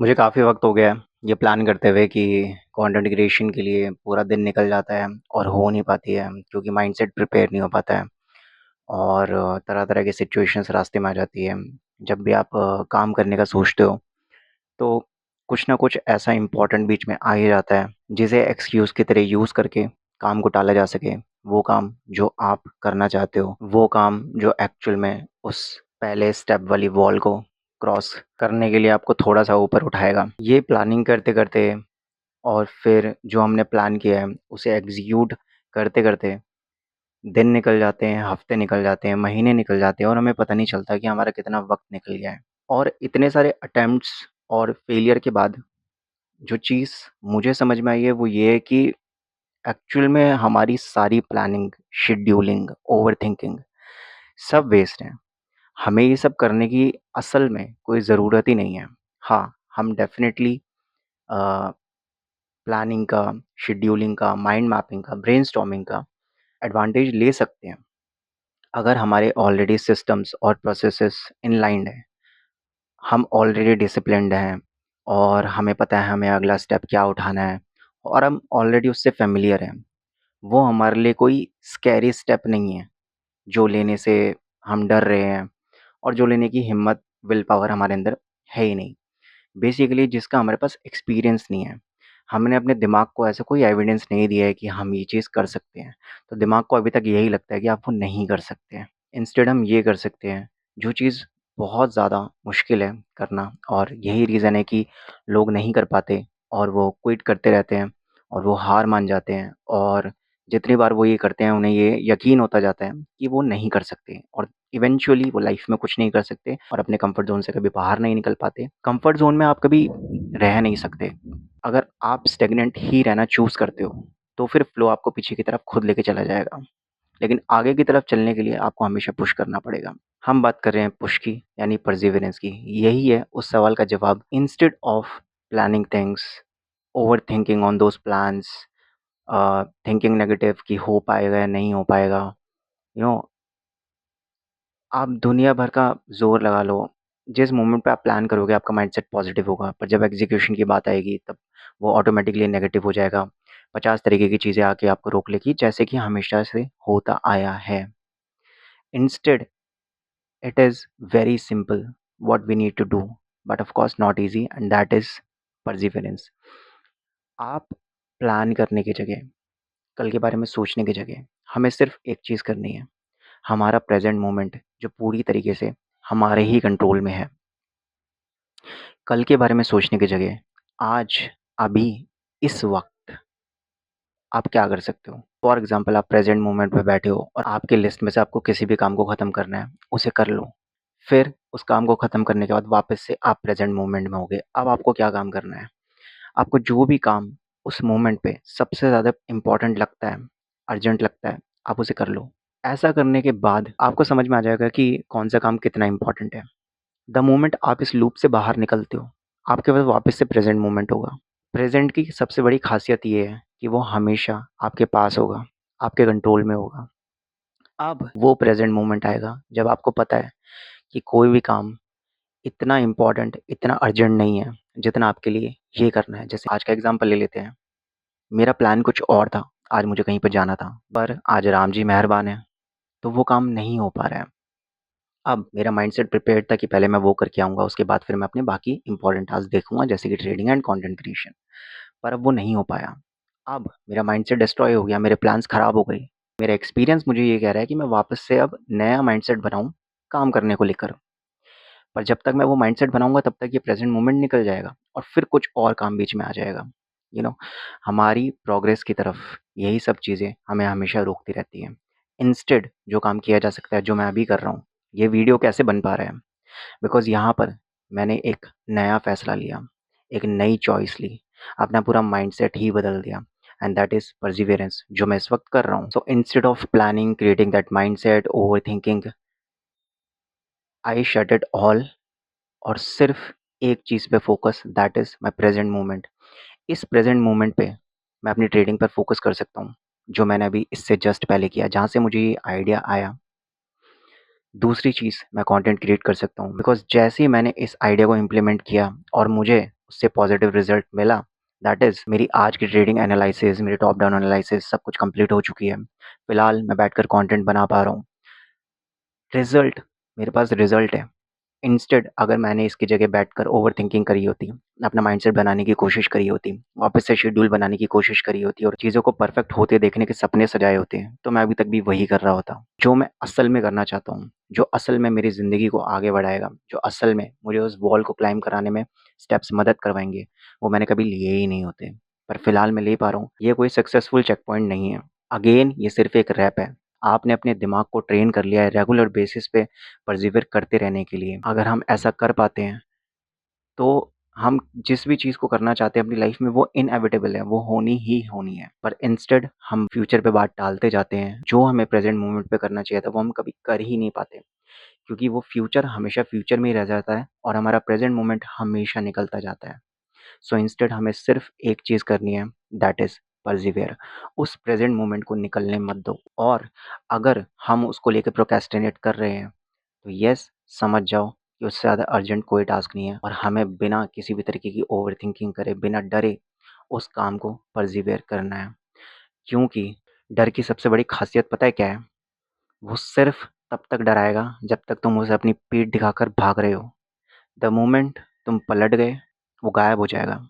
मुझे काफ़ी वक़्त हो गया है ये प्लान करते हुए कि कंटेंट क्रिएशन के लिए पूरा दिन निकल जाता है और हो नहीं पाती है क्योंकि माइंडसेट प्रिपेयर नहीं हो पाता है और तरह-तरह की सिचुएशंस रास्ते में आ जाती है। जब भी आप काम करने का सोचते हो, तो कुछ ना कुछ ऐसा इम्पोर्टेंट बीच में आ ही जाता है, जिसे एक्सक्यूज़ की तरह यूज़ करके काम को टाला जा सके। वो काम जो आप करना चाहते हो, वो काम जो एक्चुअल में उस पहले स्टेप वाली वॉल को क्रॉस करने के लिए आपको थोड़ा-सा ऊपर उठाएगा। ये प्लानिंग करते-करते और फिर जो हमने प्लान किया है, उसे एग्ज़ीक्यूट करते-करते दिन निकल जाते हैं, हफ़्ते निकल जाते हैं, महीने निकल जाते हैं और हमें पता नहीं चलता कि हमारा कितना वक़्त निकल गया है। और इतने सारे अटेम्प्ट्स और फेलियर के बाद जो चीज़ मुझे समझ में आई है वो ये है कि एक्चुअल में हमारी सारी प्लानिंग, शेड्यूलिंग, ओवरथिंकिंग सब वेस्ट है। हमें ये सब करने की असल में कोई ज़रूरत ही नहीं है। हाँ, हम डेफ़िनेटली अ, प्लानिंग का, शेड्यूलिंग का, माइंड मैपिंग का, ब्रेनस्टॉर्मिंग का एडवांटेज ले सकते हैं, अगर हमारे ऑलरेडी सिस्टम्स और प्रोसेसेस इनलाइन्ड हैं। हम ऑलरेडी डिसिप्लिन्ड हैं और हमें पता है हमें अगला स्टेप क्या उठाना है और हम ऑलरेडी उससे फ़ैमिलियर हैं। वो हमारे लिए कोई स्कैरी स्टेप नहीं है, जो लेने से हम डर रहे हैं और जो लेने की हिम्मत, विल पावर हमारे अंदर है ही नहीं। बेसिकली जिसका हमारे पास एक्सपीरियंस नहीं है। हमने अपने दिमाग को ऐसा कोई एविडेंस नहीं दिया है कि हम ये चीज़ कर सकते हैं। तो दिमाग को अभी तक यही लगता है कि आप वो नहीं कर सकते हैं। इंस्टेड हम ये कर सकते हैं, जो चीज़ बहुत ज़्यादा मुश्किल है करना और यही रीज़न है कि लोग नहीं कर पाते और वो क्विट करते रहते हैं और वो हार मान जाते हैं और जितनी बार वो ये करते हैं उन्हें ये यकीन होता जाता है कि वो नहीं कर सकते और इवेंचुअली वो लाइफ में कुछ नहीं कर सकते और अपने कंफर्ट ज़ोन से कभी बाहर नहीं निकल पाते। कंफर्ट ज़ोन में आप कभी रह नहीं सकते। अगर आप स्टैग्नेंट ही रहना चूज़ करते हो, तो फिर फ्लो आपको पीछे की तरफ खुद लेके चला जाएगा। लेकिन आगे की तरफ चलने के लिए आपको हमेशा पुश करना पड़ेगा। हम बात कर रहे हैं पुश की यानी परसिवरेंस की। यही है उस सवाल का जवाब। Instead of planning things, overthinking on those plans, thinking negative कि हो पाएगा या नहीं हो पाएगा, यू नो आप दुनिया भर का ज़ोर लगा लो, जिस मोमेंट पे आप प्लान करोगे आपका माइंडसेट पॉज़िटिव होगा, पर जब एग्ज़ीक्यूशन की बात आएगी तब वो ऑटोमैटिकली नेगेटिव हो जाएगा। 50 तरीके की चीज़ें आके आपको रोक लेगी जैसे कि हमेशा से होता आया है। Instead it is very simple what we need to do, but of course not easy and that is perseverance. आप प्लान करने की जगह, कल के बारे में सोचने की जगह, हमें सिर्फ़ एक चीज़ करनी है, हमारा प्रेज़ेंट मोमेंट जो पूरी तरीके से हमारे ही कंट्रोल में है। कल के बारे में सोचने की जगह आज, अभी, इस वक़्त आप क्या कर सकते हो? फॉर एग्ज़ाम्पल आप प्रेज़ेंट मोमेंट पे बैठे हो और आपकी लिस्ट में से आपको किसी भी काम को ख़त्म करना है, उसे कर लो। फिर उस काम को ख़त्म करने के बाद वापस से आप प्रेज़ेंट मोमेंट में होगे। अब आपको क्या काम करना है? आपको जो भी काम उस मोमेंट पे सबसे ज़्यादा इम्पोर्टेंट लगता है, अर्जेंट लगता है, आप उसे कर लो। ऐसा करने के बाद आपको समझ में आ जाएगा कि कौन-सा काम कितना इम्पोर्टेंट है। द मोमेंट आप इस लूप से बाहर निकलते हो, आपके पास वापस से प्रेज़ेंट मोमेंट होगा। प्रेज़ेंट की सबसे बड़ी ख़ासियत ये है कि वो हमेशा आपके पास होगा, आपके कंट्रोल में होगा। अब वो प्रेज़ेंट मोमेंट आएगा जब आपको पता है कि कोई भी काम इतना इम्पोर्टेंट, इतना अर्जेंट नहीं है, जितना आपके लिए ये करना है। जैसे आज का एग्ज़ाम्पल ले लेते हैं। मेरा प्लान कुछ और था, आज मुझे कहीं पे जाना था, पर आज राम जी मेहरबान हैं, तो वो काम नहीं हो पा रहा है। अब मेरा माइंडसेट प्रिपेयर्ड था कि पहले मैं वो करके आऊँगा, उसके बाद फिर मैं अपने बाकी इम्पोर्टेंट टास्क देखूँगा जैसे कि ट्रेडिंग एंड कंटेंट क्रिएशन, पर अब वो नहीं हो पाया। अब मेरा माइंडसेट डिस्ट्रॉय हो गया, मेरे प्लान्स ख़राब हो गए। मेरा एक्सपीरियंस मुझे ये कह रहा है कि मैं वापस से अब नया माइंडसेट बनाऊँ काम करने को लेकर। पर जब तक मैं वो माइंडसेट बनाऊँगा तब तक ये प्रेज़ेंट मोमेंट निकल जाएगा और फिर कुछ और काम बीच में आ जाएगा। यू नो हमारी प्रोग्रेस की तरफ यही सब चीज़ें हमें हमेशा रोकती रहती हैं। इंस्टेड जो काम किया जा सकता है, जो मैं अभी कर रहा हूँ, ये वीडियो कैसे बन पा रहा है? बिकॉज़ यहाँ पर मैंने एक नया फ़ैसला लिया, एक नई चॉइस ली, अपना पूरा माइंडसेट ही बदल दिया एंड दैट इज़ परसिवरेंस जो मैं इस वक़्त कर रहा हूँ। So instead of planning, creating that mindset, overthinking, I shut it all और सिर्फ़ एक चीज़ पे focus that is my present moment. इस प्रेज़ेंट मोमेंट पे मैं अपनी ट्रेडिंग पर फ़ोकस कर सकता हूँ, जो मैंने अभी इससे जस्ट पहले किया, जहाँ से मुझे ये आइडिया आया। दूसरी चीज़ मैं कंटेंट क्रिएट कर सकता हूँ बिकॉज़ जैसे ही मैंने इस आइडिया को इम्प्लीमेंट किया और मुझे उससे पॉज़िटिव रिज़ल्ट मिला, दैट इज़ मेरी आज की ट्रेडिंग एनालिसिस, मेरी टॉप डाउन एनालिसिस सब कुछ कंप्लीट हो चुकी है। फिलहाल मैं बैठकर कंटेंट बना पा रहा हूँ। रिज़ल्ट, मेरे पास रिज़ल्ट है। इंस्टेड अगर मैंने इसकी जगह बैठकर ओवरथिंकिंग करी होती, अपना माइंडसेट बनाने की कोशिश करी होती, वापस से शेड्यूल बनाने की कोशिश करी होती और चीज़ों को परफेक्ट होते देखने के सपने सजाए होते, तो मैं अभी तक भी वही कर रहा होता। जो मैं असल में करना चाहता हूँ, जो असल में मेरी ज़िंदगी को आगे बढ़ाएगा, जो असल में मुझे उस वॉल को क्लाइंब कराने में स्टेप्स मदद करवाएँगे, वो मैंने कभी लिए ही नहीं होते। पर फिलहाल मैं ले पा रहा हूँ। ये कोई सक्सेसफुल चेक पॉइंट नहीं है। अगेन ये सिर्फ़ एक रैप है। आपने अपने दिमाग को ट्रेन कर लिया है रेगुलर बेसिस पे पर्सिवियर करते रहने के लिए। अगर हम ऐसा कर पाते हैं, तो हम जिस भी चीज़ को करना चाहते हैं अपनी लाइफ में वो इनएविटेबल है, वो होनी ही होनी है। पर इंस्टेड हम फ्यूचर पे बात टालते जाते हैं, जो हमें प्रेज़ेंट मोमेंट पे करना चाहिए था वो हम कभी कर ही नहीं पाते। क्योंकि वो फ्यूचर हमेशा फ्यूचर में ही रह जाता है और हमारा प्रेज़ेंट मोमेंट हमेशा निकलता जाता है। सो इंस्टेड हमें सिर्फ़ एक चीज़ करनी है, दैट इज़ पर्सिवियर। उस प्रेज़ेंट मोमेंट को निकलने मत दो और अगर हम उसको लेके प्रोक्रेस्टिनेट कर रहे हैं, तो येस समझ जाओ कि उससे ज़्यादा अर्जेंट कोई टास्क नहीं है और हमें बिना किसी भी तरीके की ओवरथिंकिंग करे, बिना डरे उस काम को पर्सिवियर करना है। क्योंकि डर की सबसे बड़ी ख़ासियत पता है क्या है? वो सिर्फ़ तब तक डराएगा जब तक तुम उसे अपनी पीठ दिखाकर भाग रहे हो। द मोमेंट तुम पलट गए, वो गायब हो जाएगा।